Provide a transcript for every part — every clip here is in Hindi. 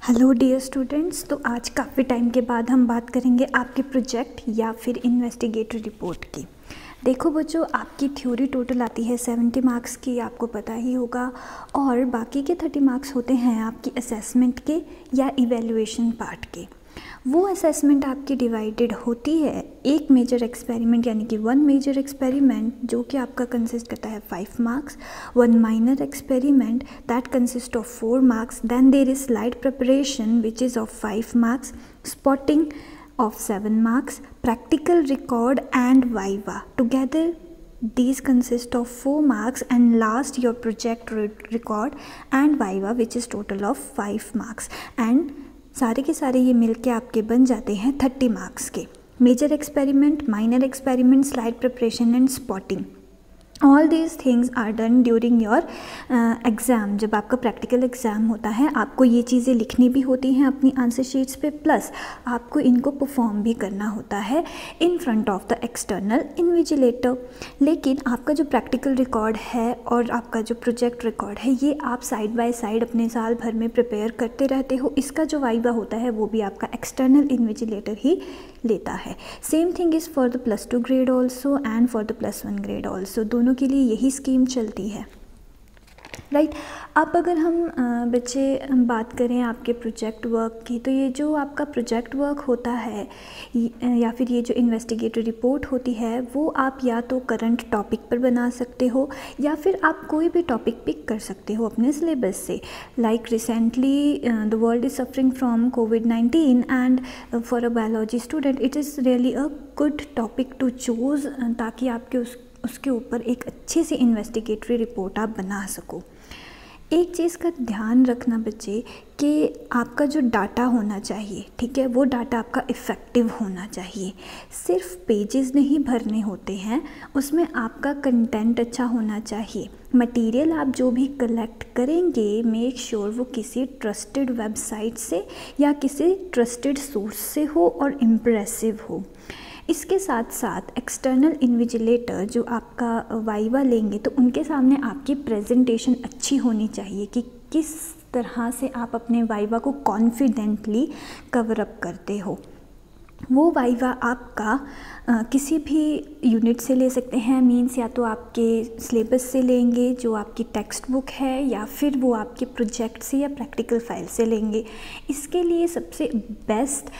Hello dear students. तो आज काफ़ी टाइम के बाद हम बात करेंगे आपके प्रोजेक्ट या फिर इन्वेस्टिगेटरी रिपोर्ट की। देखो बच्चों, आपकी थ्योरी टोटल आती है 70 मार्क्स की, आपको पता ही होगा, और बाकी के 30 मार्क्स होते हैं आपकी असेसमेंट के या इवैल्यूएशन पार्ट के। वो असेसमेंट आपकी डिवाइडेड होती है एक मेजर एक्सपेरिमेंट यानी कि 1 मेजर एक्सपेरिमेंट जो कि आपका कंसिस्ट करता है 5 marks, 1 minor experiment that consist of 4 marks, then there is slide preparation which is of 5 marks, spotting of 7 marks, practical record and viva. Together these consist of 4 marks, and last your project record and viva which is total of 5 marks, and सारे के सारे ये मिलके आपके बन जाते हैं 30 मार्क्स के। Major experiment, minor experiment, slide preparation and spotting, all these things are done during your exam. जब आपका प्रैक्टिकल एग्ज़ाम होता है आपको ये चीज़ें लिखनी भी होती हैं अपनी आंसर शीट्स पे, प्लस आपको इनको परफॉर्म भी करना होता है in front of the external invigilator. लेकिन आपका जो प्रैक्टिकल रिकॉर्ड है और आपका जो प्रोजेक्ट रिकॉर्ड है ये आप साइड बाय साइड अपने साल भर में प्रिपेयर करते रहते हो। इसका जो वाइवा होता है वो भी आपका एक्सटर्नल इन्विजिलेटर ही लेता है। Same thing is for the +2 grade also and for the +1 grade also, दोनों के लिए यही स्कीम चलती है, राइट। अब अगर हम बच्चे बात करें आपके प्रोजेक्ट वर्क की, तो ये जो आपका प्रोजेक्ट वर्क होता है या फिर ये जो इन्वेस्टिगेटिव रिपोर्ट होती है वो आप या तो करंट टॉपिक पर बना सकते हो या फिर आप कोई भी टॉपिक पिक कर सकते हो अपने सिलेबस से। Like recently the world is suffering from कोविड-19 and for a biology student it is really a good topic to choose, ताकि आपके उसके ऊपर एक अच्छी सी इन्वेस्टिगेटरी रिपोर्ट आप बना सको। एक चीज़ का ध्यान रखना बच्चे कि आपका जो डाटा होना चाहिए, ठीक है, वो डाटा आपका इफ़ेक्टिव होना चाहिए। सिर्फ पेजेस नहीं भरने होते हैं, उसमें आपका कंटेंट अच्छा होना चाहिए। मटेरियल आप जो भी कलेक्ट करेंगे मेक श्योर वो किसी ट्रस्टेड वेबसाइट से या किसी ट्रस्टेड सोर्स से हो और इम्प्रेसिव हो। इसके साथ साथ एक्सटर्नल इन्विजिलेटर जो आपका वाइवा लेंगे तो उनके सामने आपकी प्रेजेंटेशन अच्छी होनी चाहिए कि किस तरह से आप अपने वाइवा को कॉन्फिडेंटली कवर अप करते हो। वो वाइवा आपका किसी भी यूनिट से ले सकते हैं, मीन्स या तो आपके सिलेबस से लेंगे जो आपकी टेक्स्ट बुक है, या फिर वो आपके प्रोजेक्ट से या प्रैक्टिकल फाइल से लेंगे। इसके लिए सबसे बेस्ट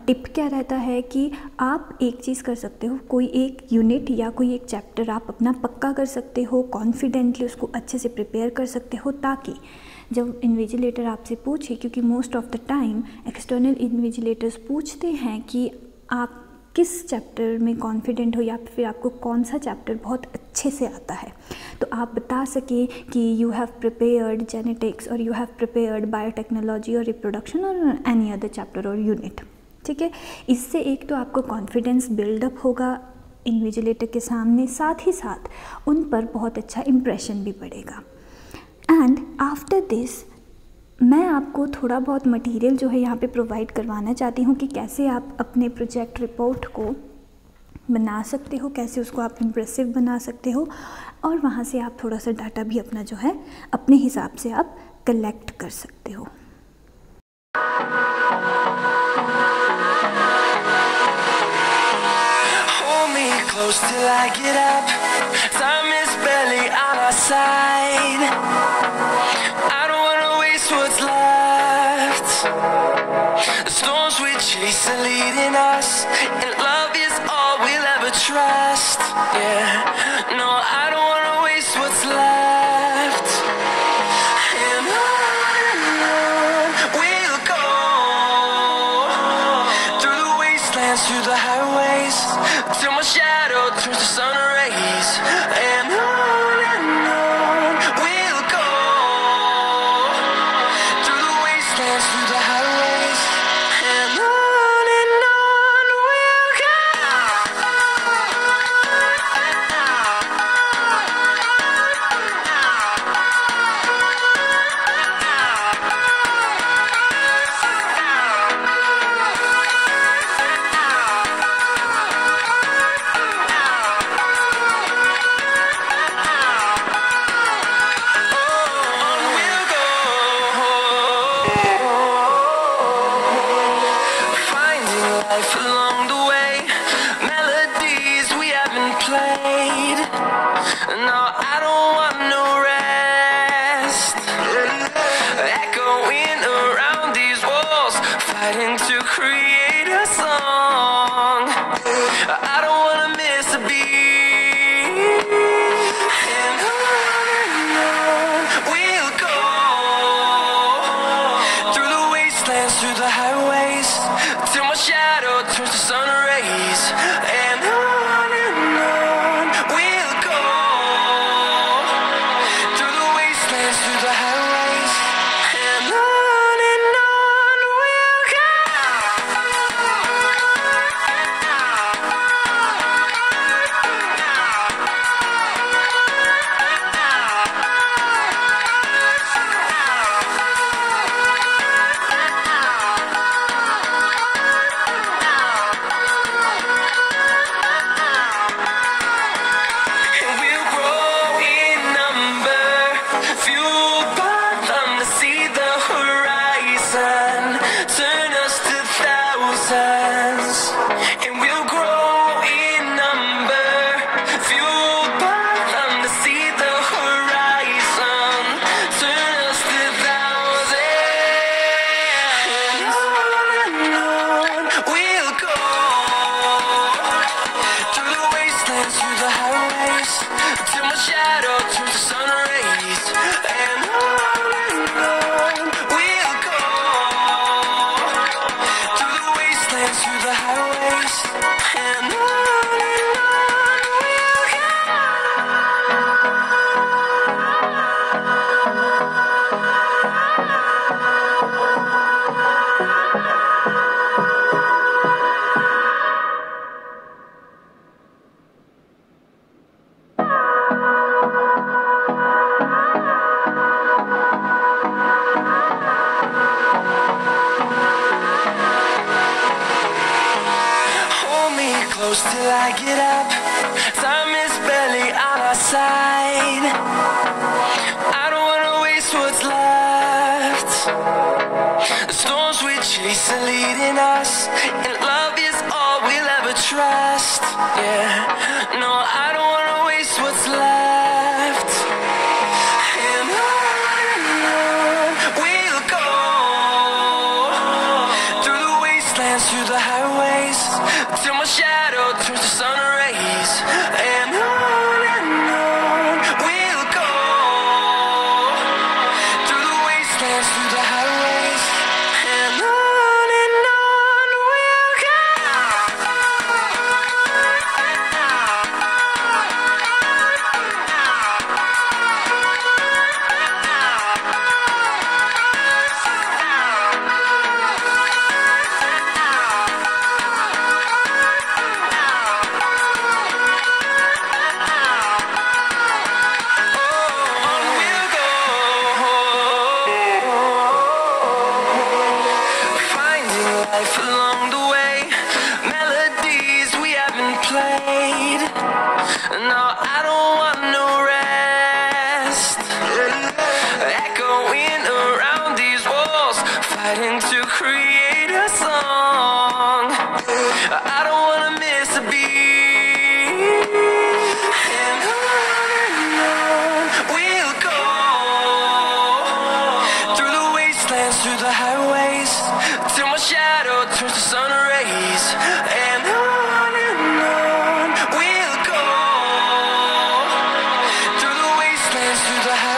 टिप क्या रहता है कि आप एक चीज़ कर सकते हो, कोई एक यूनिट या कोई एक चैप्टर आप अपना पक्का कर सकते हो, कॉन्फिडेंटली उसको अच्छे से प्रिपेयर कर सकते हो, ताकि जब इन्विजिलेटर आपसे पूछे, क्योंकि most of the time external invigilators पूछते हैं कि आप किस चैप्टर में कॉन्फिडेंट हो या फिर आपको कौन सा चैप्टर बहुत अच्छे से आता है, तो आप बता सकें कि यू हैव प्रिपेयर्ड जेनेटिक्स और यू हैव प्रिपेयर्ड बायोटेक्नोलॉजी और रिप्रोडक्शन और एनी अदर चैप्टर और यूनिट, ठीक है। इससे एक तो आपको कॉन्फिडेंस बिल्डअप होगा इन्विजिलेटर के सामने, साथ ही साथ उन पर बहुत अच्छा इम्प्रेशन भी पड़ेगा। एंड आफ्टर दिस मैं आपको थोड़ा बहुत मटेरियल जो है यहाँ पे प्रोवाइड करवाना चाहती हूँ कि कैसे आप अपने प्रोजेक्ट रिपोर्ट को बना सकते हो, कैसे उसको आप इम्प्रेसिव बना सकते हो, और वहाँ से आप थोड़ा सा डाटा भी अपना जो है अपने हिसाब से आप कलेक्ट कर सकते हो। Close till I get up, time is barely on our side. I don't wanna waste what's left. The storms we chase are leading us, and love is all we'll ever trust. Yeah, no, I don't wanna waste what's left. And on we'll go, through the wastelands, through the highways, till my shadow turns to sun rays. And on we'll go, through the wastelands, through the highways. And on we'll go. On we'll go. life along the way, melodies we haven't played. No, I don't want no rest. Echoing around these walls, fighting to create a song. I don't wanna miss a beat. And on we'll go, through the wastelands, through the highways, till my shadow turns to sun rays. And on we'll go, through the wastelands, through the highways, and on we'll go. And we'll grow in number, fueled by them to see the horizon, turn us to thousands. And we'll grow in number, fueled by them to see the horizon, turn us to thousands. And on we'll go, through the wastelands, through the highways, till my shadow turns to sun rays. And on we'll go, through the wastelands, through the highways, and on we'll go. Hold me close till I get up. Time is barely on our side. I don't wanna waste what's left. The storms we chase are leading us, and love is all we'll ever trust. Yeah, no, I don't wanna waste what's left. And on we'll go, through the wastelands, through the highways, till my shadow turns to sun rays. And on we'll go, through the wastelands, through the highways, and on we'll go. On we'll go, finding life along the way, melodies we haven't played. No, I don't want no rest. Echoing around these walls, fighting to create a song. I don't wanna miss a beat. And on we'll go, through the wastelands, through the highways, till my shadow turns to sun rays. And on we'll go, through the wastelands, through the highways.